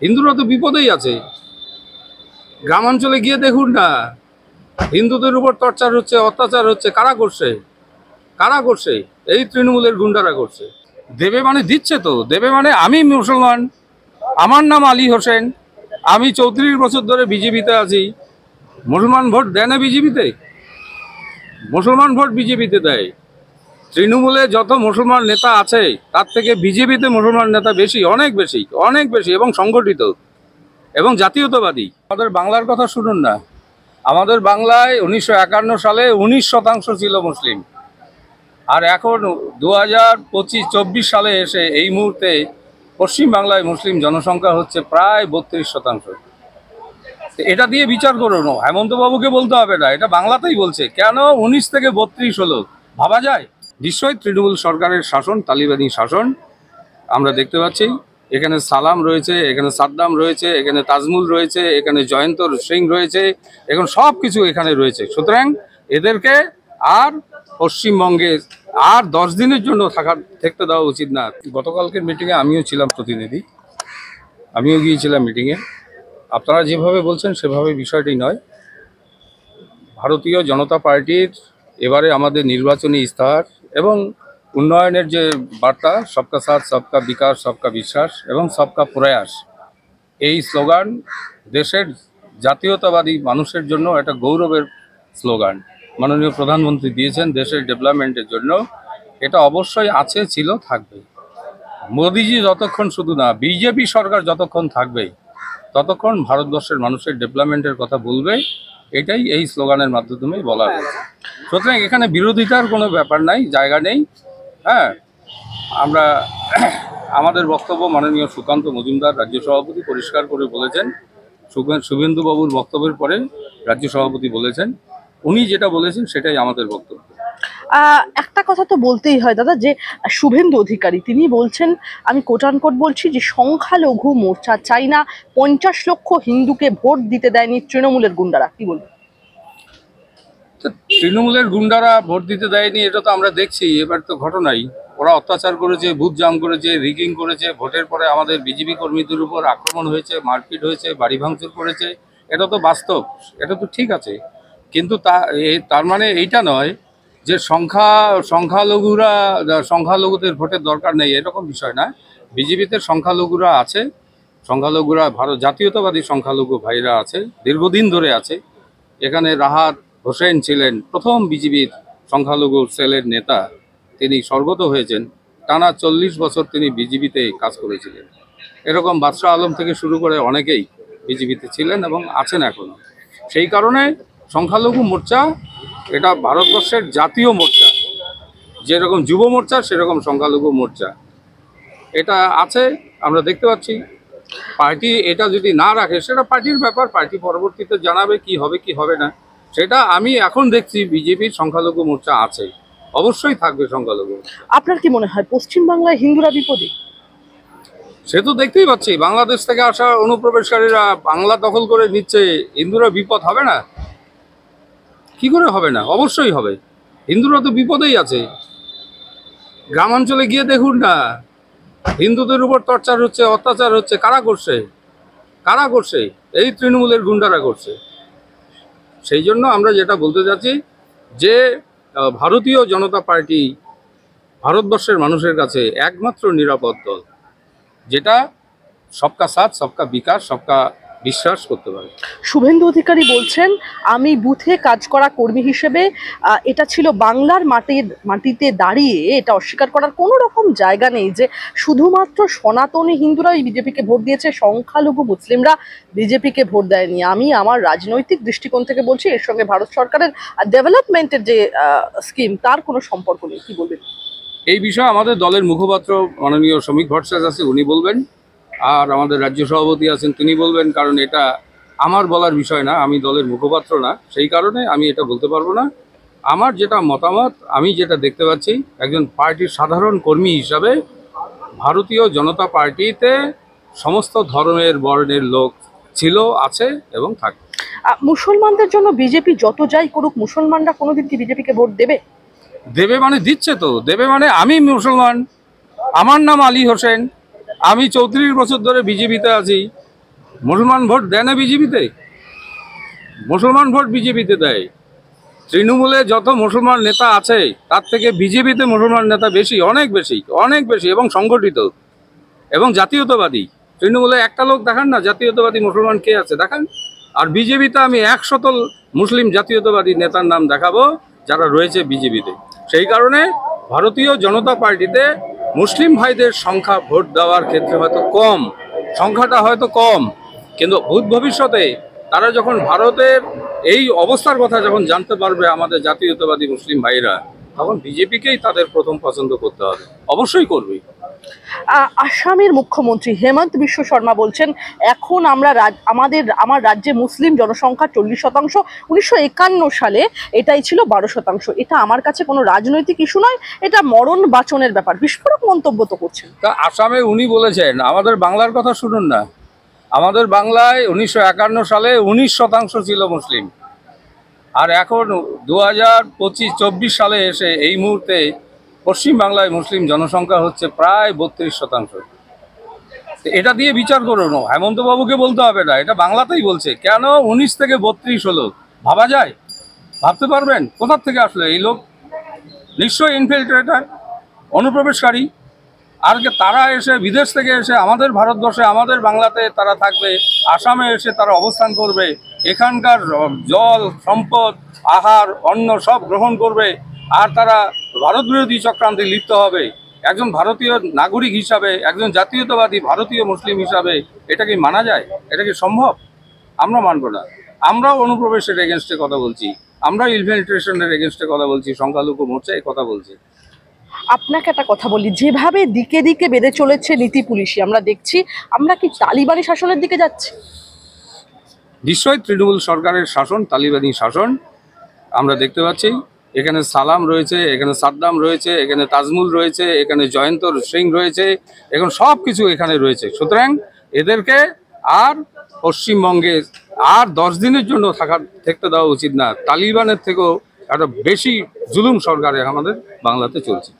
হিন্দুরা তো বিপদেই আছে। গ্রামাঞ্চলে গিয়ে দেখুন না, হিন্দুদের উপর টর্চার হচ্ছে, অত্যাচার হচ্ছে। কারা করছে? কারা করছে? এই তৃণমূলের গুন্ডারা করছে। দেবে মানে দিচ্ছে তো। দেবে মানে আমি মুসলমান, আমার নাম আলী হোসেন, আমি 34 বছর ধরে বিজেপিতে আছি। মুসলমান ভোট দেয় না বিজেপিতে? মুসলমান ভোট বিজেপিতে দেয়। তৃণমূলে যত মুসলমান নেতা আছে তার থেকে বিজেপিতে মুসলমান নেতা বেশি, অনেক বেশি, অনেক বেশি, এবং সংগঠিত এবং জাতীয়তাবাদী। আমাদের বাংলার কথা শুনুন না। আমাদের বাংলায় 1951 সালে 19% ছিল মুসলিম, আর এখন 2025-24 সালে এসে এই মুহূর্তে পশ্চিম বাংলায় মুসলিম জনসংখ্যা হচ্ছে প্রায় 32%। এটা দিয়ে বিচার করুন, হেমন্ত বাবুকে বলতে হবে না, এটা বাংলাতেই বলছে। কেন 19 থেকে 32 হলো? ভাবা যায়? নিশ্চয়ই তৃণমূল সরকারের শাসন, তালিবানি শাসন আমরা দেখতে পাচ্ছি। এখানে সালাম রয়েছে, এখানে সাদ্দাম রয়েছে, এখানে তাজমুল রয়েছে, এখানে জয়ন্ত সিং রয়েছে, এখন সব কিছু এখানে রয়েছে। সুতরাং এদেরকে আর পশ্চিমবঙ্গে আর 10 দিনের জন্য থাকতে দেওয়া উচিত না। গতকালকের মিটিংয়ে আমিও ছিলাম প্রতিনিধি, আমিও গিয়েছিলাম মিটিংয়ে। আপনারা যেভাবে বলছেন সেভাবে বিষয়টি নয়। ভারতীয় জনতা পার্টির এবারে আমাদের নির্বাচনী ইস্তাহার এবং উন্নয়নের যে বার্তা, সবকা সাথ, সবকা বিকাশ, সবকা বিশ্বাস এবং সবকা প্রয়াস, এই স্লোগান দেশের জাতীয়তাবাদী মানুষের জন্য একটা গৌরবের স্লোগান মাননীয় প্রধানমন্ত্রী দিয়েছেন দেশের ডেভেলপমেন্টের জন্য। এটা অবশ্যই আছে, ছিল, থাকবে। মোদিজি যতক্ষণ, শুধু না, বিজেপি সরকার যতক্ষণ থাকবে ততক্ষণ ভারতবর্ষের মানুষের ডেভেলপমেন্টের কথা বলবে। এটাই এই স্লোগানের মাধ্যমে বলা হয়েছে। সুতরাং এখানে বিরোধিতার কোনো ব্যাপার নাই, জায়গা নেই। হ্যাঁ, আমরা আমাদের বক্তব্য মাননীয় সুকান্ত মজুমদার রাজ্য সভাপতি পরিষ্কার করে বলেছেন। শুভেন্দুবাবুর বক্তব্যের পরে রাজ্য সভাপতি বলেছেন, উনি যেটা বলেছেন সেটাই আমাদের বক্তব্য। একটা কথা তো বলতেই হয় দাদা, যে শুভেন্দু অধিকারী তিনি বলছেন, আমি কোটানকোট বলছি, যে সংখ্যালঘু মোর্চা চাই না, 50 লক্ষ হিন্দুকে ভোট দিতে দেয়নি তৃণমূলের গুন্ডারা। কি বলবেন? তৃণমূলের গুন্ডারা ভোট দিতে দেয়নি এটা তো আমরা দেখছি। এবার তো ঘটনাই, ওরা অত্যাচার করেছে, বুথ জাম করেছে, রিগিং করেছে। ভোটের পরে আমাদের বিজেপি কর্মীদের উপর আক্রমণ হয়েছে, মারপিট হয়েছে, বাড়ি ভাঙচুর করেছে। এটা তো বাস্তব, এটা তো ঠিক আছে। কিন্তু তার মানে এইটা নয় যে সংখ্যালঘুদের ভোটের দরকার নেই, এরকম বিষয় না। বিজেপিতে সংখ্যালঘুরা আছে, সংখ্যালঘুরা ভারত জাতীয়তাবাদী সংখ্যালঘু ভাইরা আছে, দীর্ঘদিন ধরে আছে। এখানে রাহাত হোসেন ছিলেন প্রথম বিজেপির সংখ্যালঘু সেলের নেতা, তিনি স্বর্গত হয়েছেন। টানা 40 বছর তিনি বিজেপিতে কাজ করেছিলেন। এরকম বাদশাহ আলম থেকে শুরু করে অনেকেই বিজেপিতে ছিলেন এবং আছেন এখনো। সেই কারণে সংখ্যালঘু মোর্চা এটা ভারতবর্ষের জাতীয় মোর্চা, যেরকম যুব মোর্চা সেরকম সংখ্যালঘু মোর্চা এটা আছে, আমরা দেখতে পাচ্ছি। পার্টি এটা যদি না রাখে সেটা পার্টির ব্যাপার, পার্টি পরবর্তীতে জানাবে কি হবে কি হবে না। সেটা আমি এখন দেখছি বিজেপির সংখ্যালঘু মোর্চা আছে, অবশ্যই থাকবে সংখ্যালঘু। আপনার কি মনে হয় পশ্চিমবাংলায় হিন্দুরা বিপদে? সে তো দেখতেই পাচ্ছি, বাংলাদেশ থেকে আসা অনুপ্রবেশকারীরা বাংলা দখল করে নিচ্ছে। হিন্দুরা বিপদ হবে না? কি করে হবে না? অবশ্যই হবে। হিন্দুরা তো বিপদেই আছে। গ্রামাঞ্চলে গিয়ে দেখুন না, হিন্দুদের উপর টর্চার হচ্ছে, অত্যাচার হচ্ছে। কারা করছে? কারা করছে? এই তৃণমূলের গুন্ডারা করছে। সেই জন্য আমরা যেটা বলতে চাচ্ছি যে ভারতীয় জনতা পার্টি ভারতবর্ষের মানুষের কাছে একমাত্র নিরাপদ দল, যেটা সবকা সাথ, সবকা বিকাশ, সবকা বিশ্বাস করতে পারে। শুভেন্দু অধিকারী বলছেন, আমি বুথে কাজ করা কর্মী হিসেবে এটা ছিল বাংলার মাটিতে দাঁড়িয়ে এটা অস্বীকার করার কোনো রকম জায়গা নেই যে শুধুমাত্র সনাতনী হিন্দুরাই বিজেপিকে ভোট দিয়েছে, সংখ্যালঘু মুসলিমরা বিজেপিকে ভোট দেয়নি। আমি আমার রাজনৈতিক দৃষ্টিকোণ থেকে বলছি, এর সঙ্গে ভারত সরকারের ডেভেলপমেন্টের যে স্কিম তার কোনো সম্পর্ক নেই। কি বলবেন এই বিষয়ে? আমাদের দলের মুখপাত্র মাননীয় শ্রমিক ভট্টাচার্য আছে, উনি বলবেন। আর আমাদের রাজ্য সভাপতি আছেন, তিনি বলবেন। কারণ এটা আমার বলার বিষয় না, আমি দলের মুখপাত্র না, সেই কারণে আমি এটা বলতে পারবো না। আমার যেটা মতামত, আমি যেটা দেখতে পাচ্ছি একজন পার্টির সাধারণ কর্মী হিসাবে, ভারতীয় জনতা পার্টিতে সমস্ত ধর্মের বর্ণের লোক ছিল, আছে এবং থাকবে। মুসলমানদের জন্য বিজেপি যত যাই করুক, মুসলমানরা কোনোদিন কি বিজেপিকে ভোট দেবে? দেবে মানে দিচ্ছে তো। দেবে মানে আমি মুসলমান, আমার নাম আলী হোসেন, আমি 34 বছর ধরে বিজেপিতে আছি। মুসলমান ভোট দেয় না বিজেপিতে? মুসলমান ভোট বিজেপিতে দেয়। তৃণমূলে যত মুসলমান নেতা আছে তার থেকে বিজেপিতে মুসলমান নেতা বেশি, অনেক বেশি, অনেক বেশি, এবং সংগঠিত এবং জাতীয়তাবাদী। তৃণমূলে একটা লোক দেখান না জাতীয়তাবাদী মুসলমান কে আছে দেখান। আর বিজেপিতে আমি 100 মুসলিম জাতীয়তাবাদী নেতার নাম দেখাবো যারা রয়েছে বিজেপিতে। সেই কারণে ভারতীয় জনতা পার্টিতে মুসলিম ভাইদের সংখ্যা ভোট দেওয়ার ক্ষেত্রে হয়তো কম, সংখ্যাটা হয়তো কম, কিন্তু ভবিষ্যতে তারা যখন ভারতের এই অবস্থার কথা যখন জানতে পারবে আমাদের জাতীয়তাবাদী মুসলিম ভাইরা, তখন বিজেপিকেই তাদের প্রথম পছন্দ করতে হবে, অবশ্যই করবে। আসামের মুখ্যমন্ত্রী হেমন্ত বিশ্ব শর্মা বলছেন এখন আমার রাজ্যে মুসলিম জনসংখ্যা 40%, 1951 সালে এটাই ছিল 12%। এটা আমার কাছে কোনো রাজনৈতিক ইস্যু নয়, এটা মরণ বাঁচনের ব্যাপার। বিস্ফোরক মন্তব্য তো করছেন। তা আসামে উনি বলেছেন, আমাদের বাংলার কথা শুনুন না। আমাদের বাংলায় 1951 সালে 19% ছিল মুসলিম, আর এখন 2025-24 সালে এসে এই মুহূর্তে পশ্চিমবাংলায় মুসলিম জনসংখ্যা হচ্ছে প্রায় 32%। এটা দিয়ে বিচার করুন, হেমন্ত বাবুকে বলতে হবে না, এটা বাংলাতেই বলছে। কেন 19 থেকে 32 হলো? ভাবা যায়? ভাবতে পারবেন কোথা থেকে আসলে এই লোক? নিশ্চয়ই ইনফিল্ট্রেটর, অনুপ্রবেশকারী। আর তারা এসে বিদেশ থেকে এসে আমাদের ভারতবর্ষে, আমাদের বাংলাতে তারা থাকবে, আসামে এসে তারা অবস্থান করবে, এখানকার জল, সম্পদ, আহার, অন্ন সব গ্রহণ করবে, আর তারা ভারত বিরোধী চক্রান্তে লিপ্ত হবে। একজন ভারতীয় নাগরিক হিসাবে, একজন জাতীয়তাবাদী ভারতীয় মুসলিম হিসাবে এটা কি মানা যায়? এটা কি সম্ভব? আমরা মানব না। আমরাও অনুপ্রবেশের এগেনস্টে কথা বলছি, আমরা ইনফিল্ট্রেশনের এগেনস্টে কথা বলছি, সংখ্যালঘু মোর্চায় কথা বলছি। আপনাকে একটা কথা বলি, যেভাবে দিকে দিকে বেড়ে চলেছে নীতি পুলিশি আমরা দেখছি, আমরা কি তালিবানি শাসনের দিকে যাচ্ছি? নিশ্চয়ই তৃণমূল সরকারের শাসন তালিবানি শাসন আমরা দেখতে পাচ্ছি। এখানে সালাম রয়েছে, এখানে সাদ্দাম রয়েছে, এখানে তাজমুল রয়েছে, এখানে জয়ন্ত সিং রয়েছে, এখন সব কিছু এখানে রয়েছে। সুতরাং এদেরকে আর পশ্চিমবঙ্গে আর 10 দিনের জন্য থাকতে দেওয়া উচিত না। তালিবানের থেকেও একটা বেশি জুলুম সরকার আমাদের বাংলাতে চলছে।